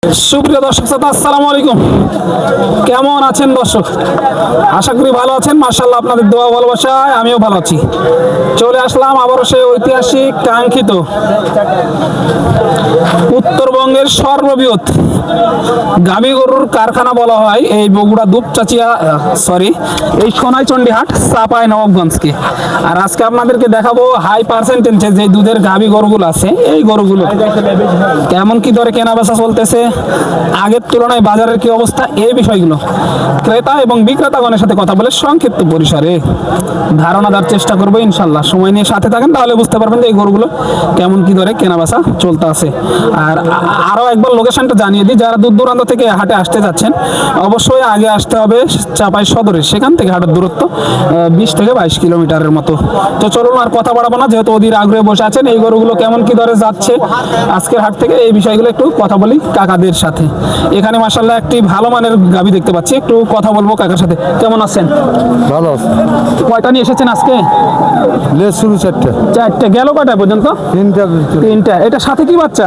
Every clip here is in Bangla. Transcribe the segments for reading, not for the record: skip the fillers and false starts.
সুপ্রিয় দর্শক শ্রোতা, আসসালামু আলাইকুম। কেমন আছেন দর্শক? আশা করি ভালো আছেন। মাশাআল্লাহ, আপনাদের দোয়া ভালোবাসায় আমিও ভালো আছি। চলে আসলাম আবারও সেই ঐতিহাসিক কাঙ্ক্ষিত উত্তরবঙ্গের সর্ববৃহৎ গাভী গরুর কারখানা বলা হয় এই বগুড়া দুপচাচিয়া এই সোনাইচন্ডী হাট চাপাই নবাবগঞ্জকে। আর আজকে আপনাদেরকে দেখাবো হাই পার্সেন্টেজে যে দুধের গাভী গরুগুলো আছে, এই গরুগুলো কেমন কি দরে কেনা বেচা চলতেছে, আগের তুলনায় বাজারের কি অবস্থা, এই বিষয়গুলো ক্রেতা এবং বিক্রেতাগণের সাথে কথা বলে সংক্ষিপ্ত পরিসরে ধারণা দেওয়ার চেষ্টা করবো ইনশাল্লাহ। সময় নিয়ে সাথে থাকেন, তাহলে বুঝতে পারবেন যে এই গরুগুলো কেমন কি দরে কেনা বেচা চলতে আছে। আর আরও একবার লোকেশনটা জানিয়ে দিই, যারা দূর দূরান্ত থেকে হাটে আসতে যাচ্ছেন অবশ্যই আগে আসতে হবে চাপাই সদরে। সেখান থেকে হাটের দূরত্ব 20 থেকে 22 কিলোমিটারের মতো। তো চলুন আর কথা বাড়াবো না, যেহেতু অধীর আগ্রহে বসে আছেন এই গরুগুলো কেমন কি দরে যাচ্ছে আজকের হাট থেকে, এই বিষয়গুলো একটু কথা বলি কাকাদের সাথে। এখানে মাশাআল্লাহ একটি ভালো মানের গাভী দেখতে পাচ্ছি, একটু কথা বলবো কাকার সাথে। কেমন আছেন? ভালো। কয়টা নিয়ে এসেছেন আজকে? শুরু চারটে গেল কয়টা পর্যন্ত? তিনটা। এটা সাথে কি বাচ্চা?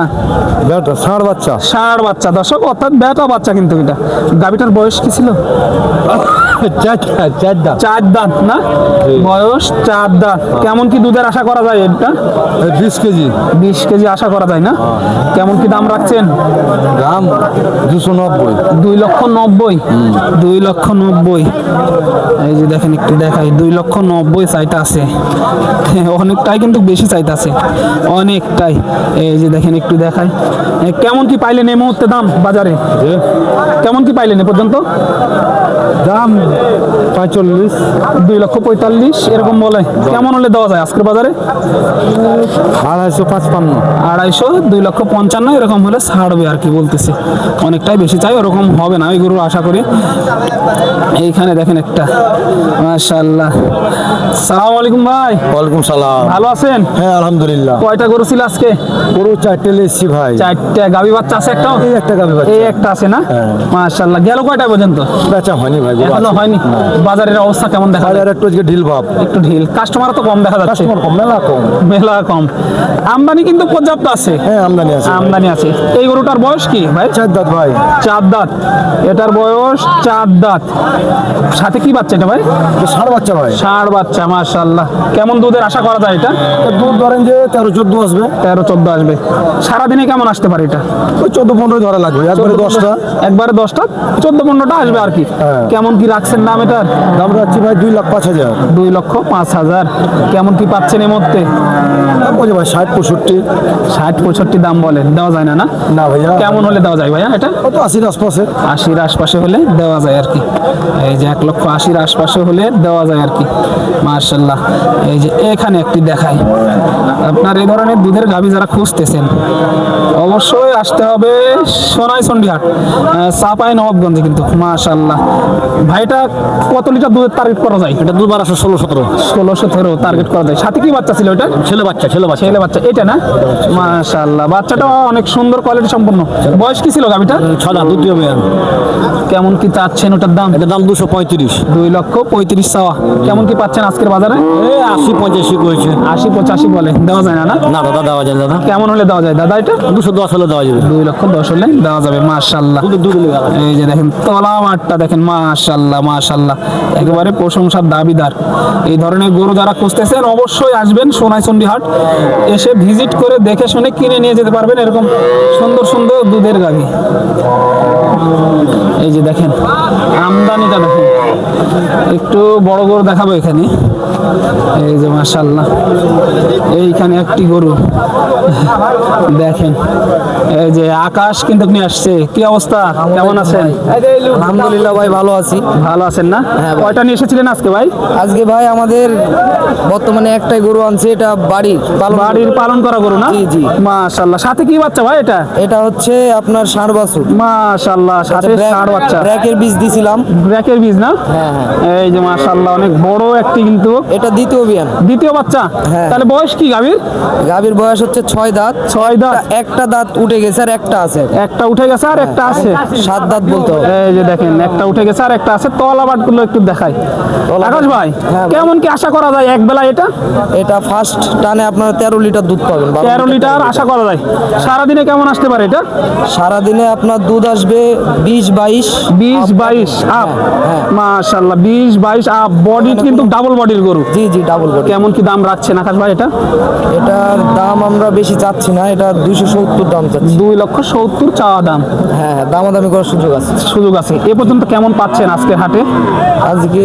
ষাঁড় বাচ্চা। ষাঁড় বাচ্চা দর্শক, অর্থাৎ বেটা বাচ্চা। কিন্তু এটা গাভীটার বয়স কি ছিল? চার দাঁত না? বয়স 4 দাঁত। কেমন কি দুধের আশা করা যায়? এটা 20 কেজি। 20 কেজি আশা করা যায় না? কেমন কি দাম রাখছেন? দাম 290। 2,90,000। 2,90,000। এই যে দেখেন, একটু দেখাই, 2,90,000 চাইটা আছে। অনেকটাই কিন্তু বেশি চাইতে আছে, অনেকটাই। এই যে দেখেন, একটু দেখাই কেমন কি পাইলেন এই মুহূর্তে দাম বাজারে? কেমন কি পাইলেন এ পর্যন্ত দাম? 45। 2,45,000 এরকম বলে। কেমন হলে দেওয়া যায় আজকের বাজারে? 255। 250, 2,55,000 এরকম হলে ছাড়বে আর কি বলতেছে। অনেকটাই বেশি চাই, ওরকম হবে না ওই গরু আশা করি। এইখানে দেখেন একটা, মাশাআল্লাহ। সালাম আলাইকুম ভাই। ওয়ালাইকুম সালাম। ভালো আছেন? হ্যাঁ আলহামদুলিল্লাহ। কয়টা গরু ছিল আজকে? গরু 4টে লেছি ভাই। 4টে। গাভী বাচ্চা আছে একটা? এই একটা গাভী বাচ্চা। এই একটা আছে না? মাশাআল্লাহ। গেল কয়টা পর্যন্ত? বেচা হয়নি ভাই, এখনো হয়নি। বাজারের অবস্থা কেমন দেখা যায়? বাজার একটু আজকে ঢিল ভাব। একটু ঢিল। কাস্টমার তো কম দেখা যাচ্ছে। কাস্টমার কম, মেলা কম। মেলা কম। আমদানি কিন্তু পর্যাপ্ত আছে। হ্যাঁ আমদানি আছে। আমদানি আছে। এই গরুটার বয়স কি ভাই? 4 দাঁত ভাই। 4 দাঁত। এটার বয়স 4 দাঁত। সাথে কি বাচ্চা এটা ভাই? ষাঁড় বাচ্চা ভাই। ষাঁড় বাচ্চা, মাশাআল্লাহ। কেমন দুধের আশা করা যায় এটা? দুধ ধরেন যে 13-14 আসবে। 13-14 আসবে। সারাদিনে কেমন আসতে পারে এটা? ওই 14-15 ধরা লাগবে। একবারে 10টা। একবারে 10টা, 14-15টা আসবে আর কি। কেমন কি রাখছেন দাম এটার? দাম রাখছি ভাই 2,05,000। 2,05,000। কেমন কি পাচ্ছেন এর মধ্যে? বলছে ভাই 60-65। 60-65 দাম বলে, দেওয়া যায় না? না ভাইয়া। কেমন হলে দেওয়া যায় ভাইয়া এটা? কত 80-র আশপাশে। 80-র আশপাশে হলে দেওয়া যায় আর কি। এই যে 1,80,000 আশপাশে হলে দেওয়া যায় আর কি। মাশাআল্লাহ। এই যে এখানে একটি দেখাই, আপনার এই ধরনের দুধের গাভী যারা খুঁজতেছেন অবশ্যই আসতে হবে সোনাইচন্ডী হাট, চাপাই নবাবগঞ্জে। কিন্তু মাশাআল্লাহ ভাইটা কত লিটার দুধের টার্গেট করা যায়? এটা দুধ 16-17। 16-17 টার্গেট করা যায়। সাথে কি বাচ্চা ছিল এটা? ছেলে বাচ্চা। ছেলে বাচ্চা এটা না? মাশাআল্লাহ, বাচ্চাটা অনেক সুন্দর কোয়ালিটি সম্পন্ন। বয়স কি ছিল গাভীটা? 6 দাঁত। দ্বিতীয় মেয়াদ। কেমন কি চাচ্ছেন ওটার দাম? এটা দাম 235। 2,35,000 চাওয়া। কেমন কি পাচ্ছেন আজকের বাজারে? 80-85 করেছে। 80-85 বলে, দেওয়া যায় না? না দাদা দেওয়া যায় দাদা। কেমন হলে দেওয়া যায় দাদা এটা? 210 হলে দেওয়া যাবে। 2,10,000 হলে দেওয়া যাবে। মাশাআল্লাহ। এই যে দেখেন তলা মাঠটা দেখেন, মাশাআল্লাহ মাশাআল্লাহ, একেবারে প্রশংসার দাবিদার। এই ধরনের গরু যারা খুঁজতেছেন অবশ্যই আসবেন সোনাইচন্ডী হাট, এসে ভিজিট করে দেখে শুনে কিনে নিয়ে যেতে পারবেন এরকম সুন্দর সুন্দর দুধের গাভী। এই যে দেখেন আমদানিটা দেখেন, একটু বড় গরু দেখাবো এখানে। এই যে মাশাআল্লাহ, এইখানে একটি গরু দেখেন। এই যে আকাশ কিন্তু নিয়ে আসছে। কি অবস্থা, কেমন আছেন? আলহামদুলিল্লাহ ভাই, ভালো আছি। ভালো আছেন না? কয়টা নিয়ে এসেছিলেন আজকে ভাই? আজকে ভাই আমাদের বর্তমানে একটাই গরু আনছে, এটা বাড়ির পালন করা গরু না? জি জি। মাশাআল্লাহ। সাথে কি বাচ্চা ভাই এটা? এটা হচ্ছে আপনার ষাঁড় বাছুর। মাশাআল্লাহ, সাথে ষাঁড় বাচ্চা। ব্র্যাকের বীজ দিছিলাম। ব্র্যাকের বীজ না? হ্যাঁ হ্যাঁ এই যে মাশাআল্লাহ অনেক বড় একটি কিন্তু এটা দ্বিতীয় বিয়ান। দ্বিতীয় বাচ্চা। হ্যাঁ। তাহলে বয়স কি গাভীর? গাভীর বয়স হচ্ছে 6 দাঁত। 6 দাঁত। একটা দাঁত উঠে গেছে আর একটা আছে। একটা উঠে গেছে আর একটা আছে। 7 দাঁত বলতে হবে। এই যে দেখেন একটা উঠে গেছে আর একটা আছে। তলা বাটগুলো একটু দেখাই। আকাশ ভাই হ্যাঁ। কেমন কি আশা করা যায় এক বেলা এটা? এটা ফার্স্ট টানে আপনারা 13 লিটার দুধ পাবেন। 13 লিটার আশা করা যায়। সারাদিনে কেমন আসতে পারে এটা? সারাদিনে আপনার দুধ আসবে 20-22। 20-22 আপ। হ্যাঁ। মাশাআল্লাহ 20-22 আপ। বডি কিন্তু ডাবল বডির গরু। জি জি ডাবল বডি। কেমন কি দাম রাখছেন আকাশ ভাই এটা? এটার দাম আমরা বেশি চাচ্ছি না, এটা 270 দাম চাচ্ছি। 2,70,000 চাওয়া দাম। হ্যাঁ দামাদামি করার সুযোগ আছে। সুযোগ আছে। এ পর্যন্ত কেমন পাচ্ছেন আজকের হাটে? আজকে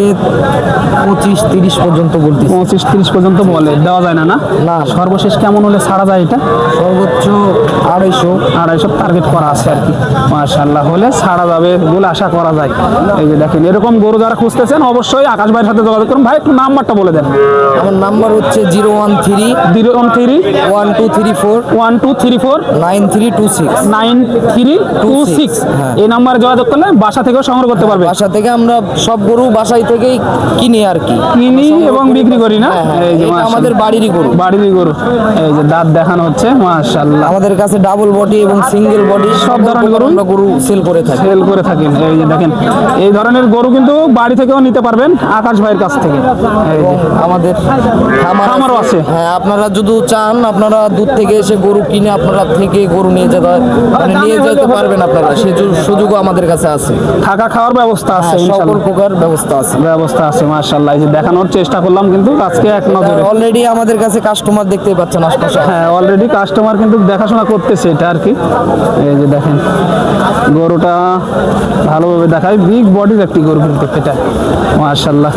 25-30 পর্যন্ত বলতেছি। 25-30 পর্যন্ত বলে দেওয়া যায় না না? না। সর্বশেষ কেমন হলে ছাড়া যায় এটা? সর্বোচ্চ 250। 250 টার্গেট করা আছে আর কি। মাশাআল্লাহ হলে ছাড়া যাবে বলে আশা করা যায়। এই যে দেখেন এরকম গরু যারা খুঁজতেছেন অবশ্যই আকাশ ভাইয়ের সাথে যোগাযোগ করুন। ভাই একটু নাম্বারটা বলে দেন। আমার নাম্বার হচ্ছে 013 013 1234 1234 9326। 9326 হ্যাঁ। এই নাম্বারে যোগাযোগ করলে বাসা থেকেও সংগ্রহ করতে পারবে। বাসা থেকে আমরা সব গরু বাসায় থেকেই কিনি আর কি। কিনি এবং বিক্রি করি না? হ্যাঁ, হ্যাঁ, এই যে এটা মাশাআল্লাহ। আমাদের বাড়িরই গরু। বাড়িরই গরু। এই যে দাঁত দেখানো হচ্ছে মাশাআল্লাহ। আমাদের কাছে ডাবল বডি এবং সিঙ্গেল বডি সব ধরনের গরু আমরা গরু সেল করে থাকি। সেল করে থাকেন। এই যে দেখেন এই ধরনের গরু কিন্তু বাড়ি থেকেও নিতে পারবেন আকাশ ভাইয়ের কাছ থেকে। এই যে আমাদের খামারও আছে। হ্যাঁ আপনারা যদি চান আপনারা দূর থেকে এসে গরু কিনে আপনারা থেকে গরু নিয়ে যেতে মানে নিয়ে যেতে পারবেন আপনারা, সেই সুযোগও আমাদের কাছে আছে। থাকা খাওয়ার ব্যবস্থা আছে হ্যাঁ, সকল ইনশাআল্লাহ। প্রকার ব্যবস্থা আছে। ব্যবস্থা আছে মাশাআল্লাহ। এই যে দেখানোর চেষ্টা করলাম কিন্তু আজকে এক নজরে। অলরেডি আমাদের কাছে কাস্টমার দেখতেই পাচ্ছেন আশপাশে। হ্যাঁ অলরেডি কাস্টমার কিন্তু দেখাশোনা করতেছে এটা আর কি। এই যে দেখেন গরুটা ভালোভাবে দেখায়, বিগ বডির একটি গরু কিন্তু এটা মাশাআল্লাহ।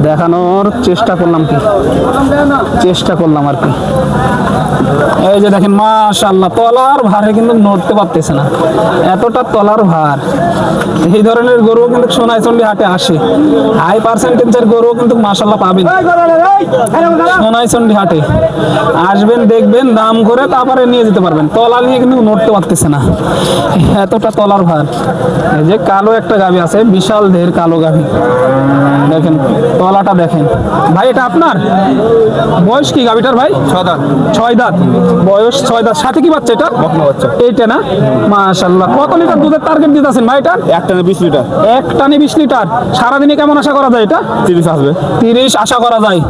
দেখানোর চেষ্টা করলাম আর কি। এই যে দেখেন মাশাআল্লাহ তলার ভারে কিন্তু নড়তে পারতেছে না, এতটা তলার ভার। এই ধরনের গরু কিন্তু সোনাইচন্ডী হাটে আসে। হাই পার্সেন্টেজের গরু কিন্তু মাশাআল্লাহ পাবেন সোনাইচন্ডী হাটে। আসবেন দেখবেন দাম করে তারপরে নিয়ে যেতে পারবেন। তলা নিয়ে কিন্তু নড়তে পারতেছে না, এতটা তলার ভার। এই যে কালো একটা গাভী আছে, বিশাল ঢের কালো গাভী। দেখেন তলাটা দেখেন ভাই। এটা আপনার বয়স কি গাভীটার ভাই? 6 দাঁত। 6 দাঁত বয়স। 6 দাঁত। সাথে কি বাচ্চা এটা? বকনা বাচ্চা। এইটা না? মাশাআল্লাহ। কত লিটার দুধের টার্গেট দিতেছেন ভাই এটা? এক টানে 20 লিটার। এক টানে 20 লিটার। সারাদিনে কেমন আশা করা যায় এটা? 30 আসবে। 30 আশা করা যায়।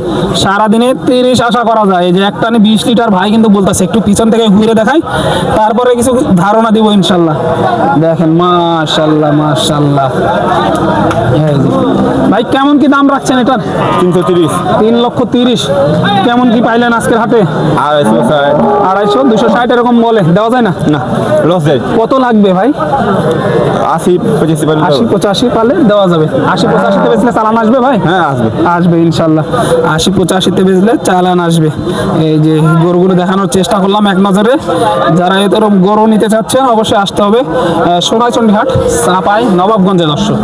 সারাদিনে 30 আশা করা যায়। এই যে এক টানে 20 লিটার ভাই কিন্তু বলতেছে। একটু পিছন থেকে ঘুরে দেখাই তারপরে কিছু ধারণা দিব ইনশাল্লাহ। দেখেন মাশাআল্লাহ মাশাআল্লাহ। এই যে ভাই কেমন কি দাম রাখছেন এটার? 330। 3,30,000। কেমন কি পাইলেন আজকের হাটে? 250। 250, 260 এরকম বলে দেওয়া যায় না? না লস যায়। কত লাগবে ভাই? 80-85 পারলে 80-85 পালে দেওয়া যাবে। 80-85 বেচলে চালান আসবে ভাই? হ্যাঁ আসবে। আসবে ইনশাল্লাহ। 80-85 বেচলে চালান আসবে। এই যে গরুগুলো দেখানোর চেষ্টা করলাম এক নজরে। যারা এরকম গরু নিতে চাচ্ছেন অবশ্যই আসতে হবে সোনাইচন্ডী হাট, চাপাই নবাবগঞ্জে দর্শক।